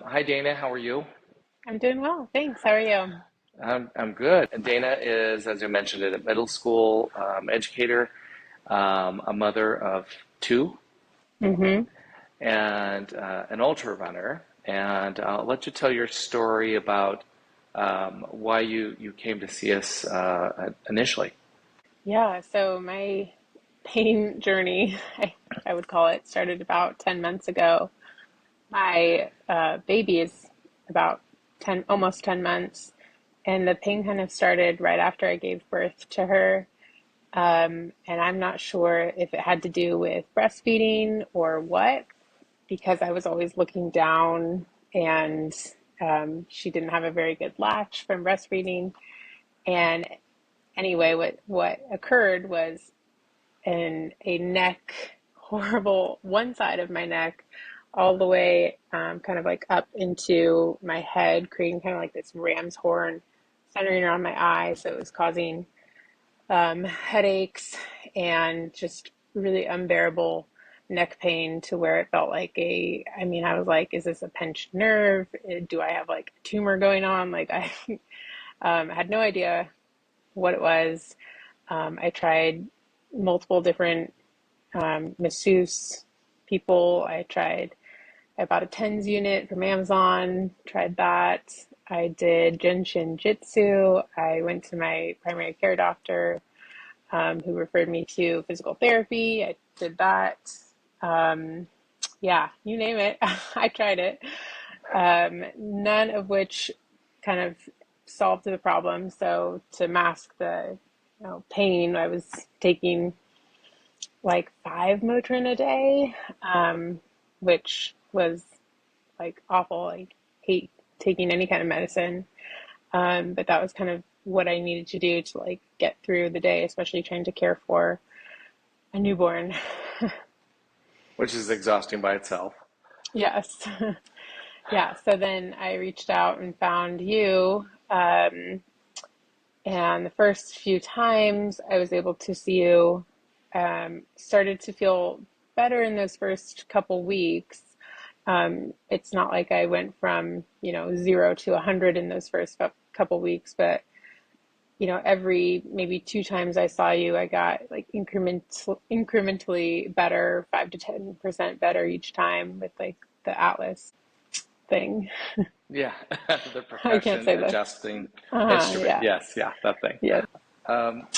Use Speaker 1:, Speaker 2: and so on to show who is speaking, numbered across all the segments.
Speaker 1: Hi, Dana. How are you?
Speaker 2: I'm doing well, thanks. How are you?
Speaker 1: I'm good. And Dana is, as you mentioned, a middle school educator, a mother of two,
Speaker 2: Mm-hmm.
Speaker 1: and an ultra runner. And I'll let you tell your story about why you came to see us initially.
Speaker 2: Yeah, so my pain journey, I would call it, started about 10 months ago. My baby is about 10, almost 10 months, and the pain kind of started right after I gave birth to her. And I'm not sure if it had to do with breastfeeding or what, because I was always looking down and she didn't have a very good latch from breastfeeding. And anyway, what occurred was in a neck, horrible one side of my neck, all the way kind of like up into my head, creating kind of like this ram's horn centering around my eye. So it was causing headaches and just really unbearable neck pain to where it felt like I mean, I was like, is this a pinched nerve? Do I have like a tumor going on? Like I had no idea what it was. I tried multiple different masseuse people. I bought a TENS unit from Amazon, tried that. I did Genshin Jitsu. I went to my primary care doctor, who referred me to physical therapy. I did that. Um, yeah, you name it. I tried it. None of which kind of solved the problem. So to mask the pain, I was taking like 5 Motrin a day, which was like awful. I hate taking any kind of medicine. But that was kind of what I needed to do to like get through the day, especially trying to care for a newborn.
Speaker 1: Which is exhausting by itself.
Speaker 2: Yes. Yeah. So then I reached out and found you. And the first few times I was able to see you, started to feel better in those first couple weeks. It's not like I went from, 0 to 100 in those first couple weeks, but every maybe 2 times I saw you, I got like incrementally better, 5 to 10% better each time with like the Atlas thing.
Speaker 1: Yeah, the
Speaker 2: I can't
Speaker 1: percussion
Speaker 2: say the.
Speaker 1: adjusting instrument.
Speaker 2: Yeah.
Speaker 1: Yes, yeah, that thing.
Speaker 2: Yes.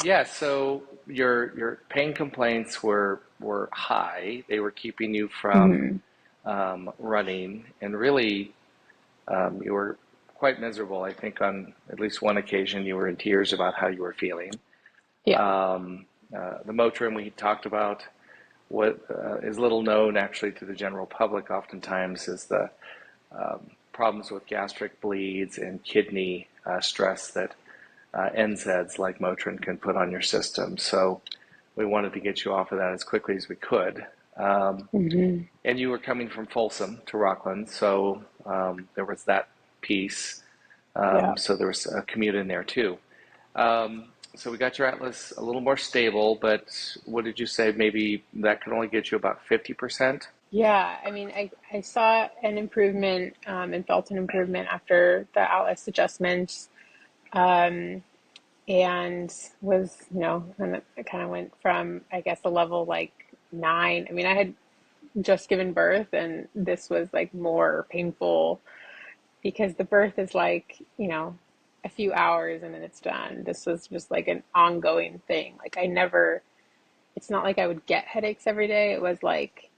Speaker 1: Yeah, so your pain complaints were high. They were keeping you from
Speaker 2: Hmm.
Speaker 1: running, and really you were quite miserable. I think on at least one occasion you were in tears about how you were feeling.
Speaker 2: Yeah.
Speaker 1: The Motrin we talked about, what is little known actually to the general public oftentimes is the problems with gastric bleeds and kidney stress that NSAIDs like Motrin can put on your system. So we wanted to get you off of that as quickly as we could. Um,
Speaker 2: Hmm.
Speaker 1: and you were coming from Folsom to Rockland, so there was that piece.
Speaker 2: Yeah.
Speaker 1: So there was a commute in there too. So we got your Atlas a little more stable, but what did you say? Maybe that could only get you about 50%?
Speaker 2: Yeah. I mean, I saw an improvement, and felt an improvement after the Atlas adjustments. Um, and and it kind of went from, I guess, a level like 9. I mean, I had just given birth, and this was like more painful because the birth is like, a few hours and then it's done. This was just like an ongoing thing. Like it's not like I would get headaches every day. It was like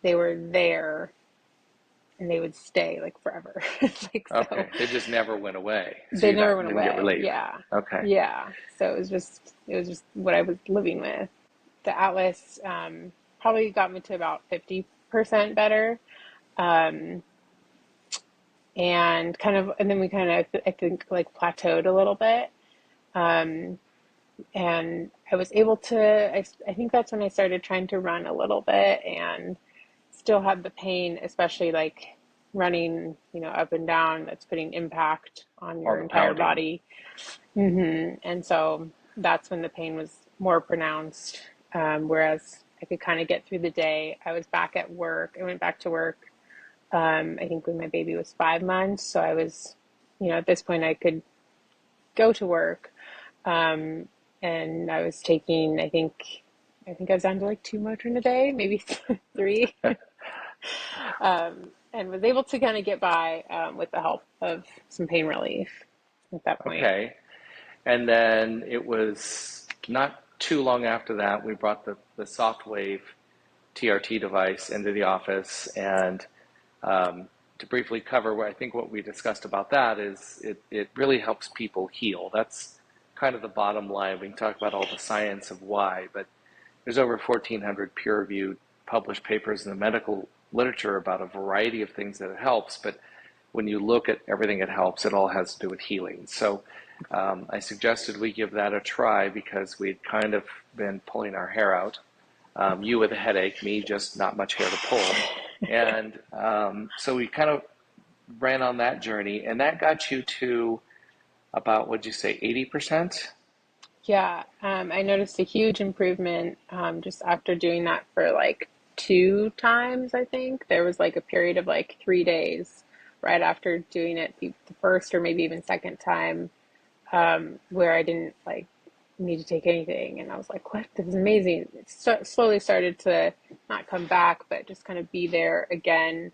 Speaker 2: they were there and they would stay like forever. Like, so
Speaker 1: Okay, they just never went away, so
Speaker 2: they
Speaker 1: you
Speaker 2: never went
Speaker 1: didn't get
Speaker 2: away.
Speaker 1: relief.
Speaker 2: Yeah.
Speaker 1: Okay.
Speaker 2: Yeah. So it was just what I was living with. The Atlas probably got me to about 50% better. Um, and then we kind of, I think, like plateaued a little bit. Um, and I was able to, I think that's when I started trying to run a little bit and still had the pain, especially like running, up and down. That's putting impact on
Speaker 1: All
Speaker 2: your
Speaker 1: the
Speaker 2: entire
Speaker 1: pounding.
Speaker 2: body. And so that's when the pain was more pronounced. Whereas I could kind of get through the day. I was back at work. I went back to work I think when my baby was 5 months. So I was, at this point I could go to work. Um, and I was taking, I think I was down to like two Motrin a day, maybe three, and was able to kind of get by with the help of some pain relief at that point.
Speaker 1: Okay. And then it was not too long after that, we brought the Softwave TRT device into the office. And to briefly cover what I think what we discussed about that is it really helps people heal. That's kind of the bottom line. We can talk about all the science of why, but there's over 1,400 peer-reviewed published papers in the medical literature about a variety of things that it helps. But when you look at everything it helps, it all has to do with healing. So I suggested we give that a try because we'd kind of been pulling our hair out. You with a headache, me just not much hair to pull. And so we kind of ran on that journey, and that got you to about, what'd you say, 80%?
Speaker 2: Yeah, I noticed a huge improvement just after doing that for like two times, I think. There was like a period of like 3 days right after doing it the first or maybe even second time, where I didn't like need to take anything. And I was like, what? This is amazing. It slowly started to not come back, but just kind of be there again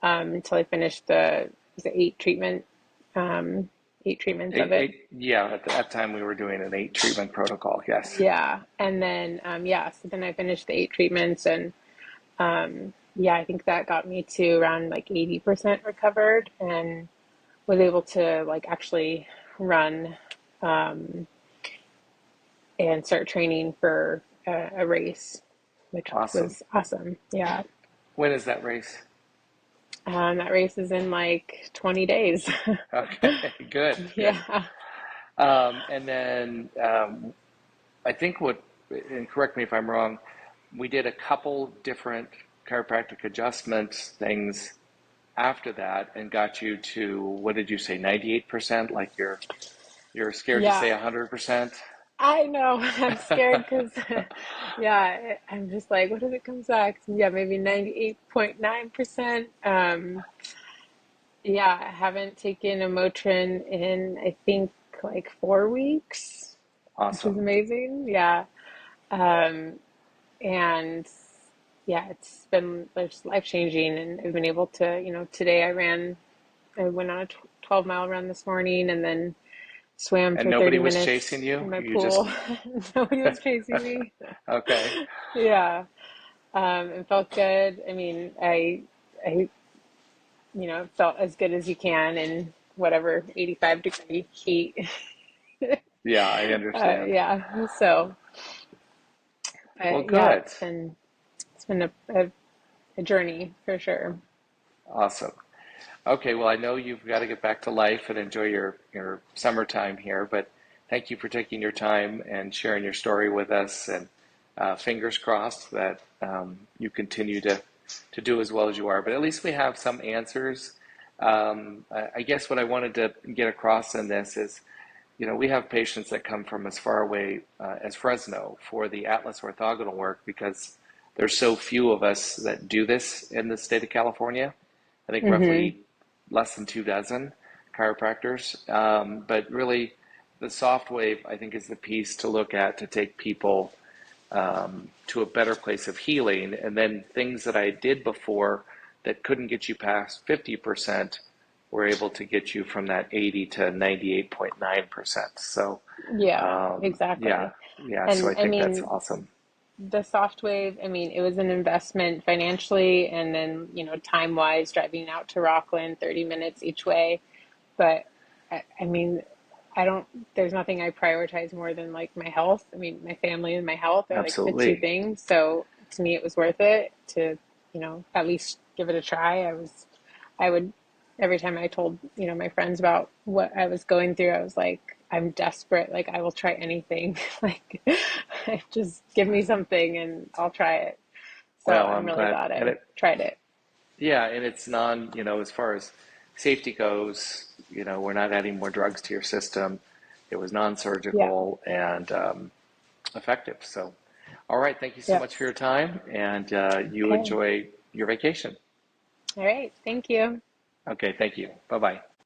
Speaker 2: until I finished was it um, 8 treatments of it.
Speaker 1: Yeah, at that time we were doing an 8 treatment protocol, yes.
Speaker 2: Yeah. And then, so then I finished the 8 treatments and, yeah, I think that got me to around like 80% recovered and was able to like actually run, um, and start training for a race, which
Speaker 1: Awesome.
Speaker 2: was awesome. Yeah.
Speaker 1: When is that race?
Speaker 2: That race is in like 20 days.
Speaker 1: Okay, good, good.
Speaker 2: Yeah.
Speaker 1: And then I think and correct me if I'm wrong, we did a couple different chiropractic adjustment things after that and got you to, what did you say, 98%? Like you're scared to say
Speaker 2: Yeah.
Speaker 1: 100%?
Speaker 2: I know. I'm scared because, yeah, I'm just like, what if it comes back? Yeah, maybe 98.9%. Yeah, I haven't taken a Motrin in, I think, like 4 weeks, which is
Speaker 1: Awesome.
Speaker 2: amazing. Yeah. Um, and yeah, it's been just life changing. And I've been able to, today I went on a 12-mile run this morning and then swam
Speaker 1: And
Speaker 2: for
Speaker 1: nobody
Speaker 2: 30
Speaker 1: was
Speaker 2: minutes
Speaker 1: chasing you?
Speaker 2: in my
Speaker 1: You just,
Speaker 2: pool. Nobody was chasing me.
Speaker 1: okay.
Speaker 2: Yeah. It felt good. I mean, I, felt as good as you can in whatever 85-degree heat.
Speaker 1: Yeah, I understand.
Speaker 2: Yeah. So,
Speaker 1: Well,
Speaker 2: yeah,
Speaker 1: good.
Speaker 2: it's been a journey for sure.
Speaker 1: Awesome. Okay, well, I know you've got to get back to life and enjoy your summertime here, but thank you for taking your time and sharing your story with us. And fingers crossed that you continue to do as well as you are. But at least we have some answers. I guess what I wanted to get across in this is, we have patients that come from as far away as Fresno for the Atlas orthogonal work because there's so few of us that do this in the state of California. I think
Speaker 2: Hmm.
Speaker 1: roughly less than 2 dozen chiropractors. But really, the soft wave, I think, is the piece to look at to take people to a better place of healing. And then things that I did before that couldn't get you past 50% were able to get you from that 80 to 98.9%. So,
Speaker 2: Yeah,
Speaker 1: yeah,
Speaker 2: exactly.
Speaker 1: yeah. So I
Speaker 2: And I
Speaker 1: think that's
Speaker 2: mean,
Speaker 1: awesome.
Speaker 2: the soft wave, I mean, it was an investment financially and then, time wise, driving out to Rockland, 30 minutes each way. But I mean, I don't, there's nothing I prioritize more than like my health. I mean, my family and my health are like the two
Speaker 1: Absolutely.
Speaker 2: things. So to me, it was worth it to, at least give it a try. I would, every time I told, my friends about what I was going through, I was like, I'm desperate. Like, I will try anything. Like, just give me something and I'll try it. So
Speaker 1: Well,
Speaker 2: I'm
Speaker 1: I'm
Speaker 2: really
Speaker 1: glad.
Speaker 2: glad
Speaker 1: And
Speaker 2: I tried it.
Speaker 1: yeah, and it's as far as safety goes, we're not adding more drugs to your system. It was
Speaker 2: Yeah.
Speaker 1: non-surgical and effective. So, all right, thank you so
Speaker 2: Yep.
Speaker 1: much for your time, and you
Speaker 2: Okay.
Speaker 1: enjoy your vacation.
Speaker 2: All right. Thank you.
Speaker 1: Okay, thank you. Bye bye.